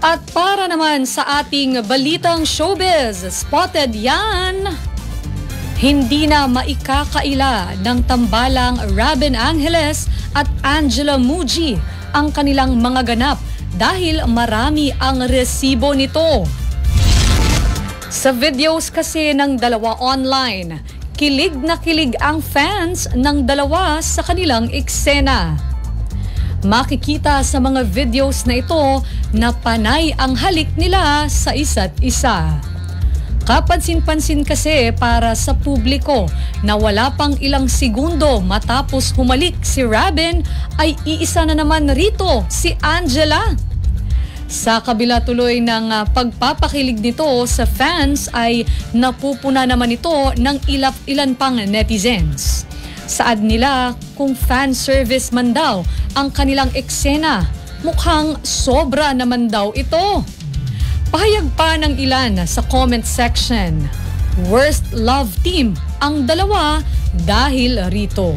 At para naman sa ating balitang showbiz, spotted yan! Hindi na maikakaila ng tambalang Robin Angeles at Angela Muji ang kanilang mga ganap dahil marami ang resibo nito. Sa videos kasi ng dalawa online, kilig na kilig ang fans ng dalawa sa kanilang eksena. Makikita sa mga videos na ito na panay ang halik nila sa isa't isa. Kapansin-pansin kasi para sa publiko na wala pang ilang segundo matapos humalik si Robin ay iisa na naman rito si Angela. Sa kabila tuloy ng pagpapakilig nito sa fans ay napupuna naman ito ng ilan pang netizens. Saad nila kung fan service man daw ang kanilang eksena, mukhang sobra naman daw ito. Pahayag pa ng ilan sa comment section, worst love team ang dalawa dahil rito.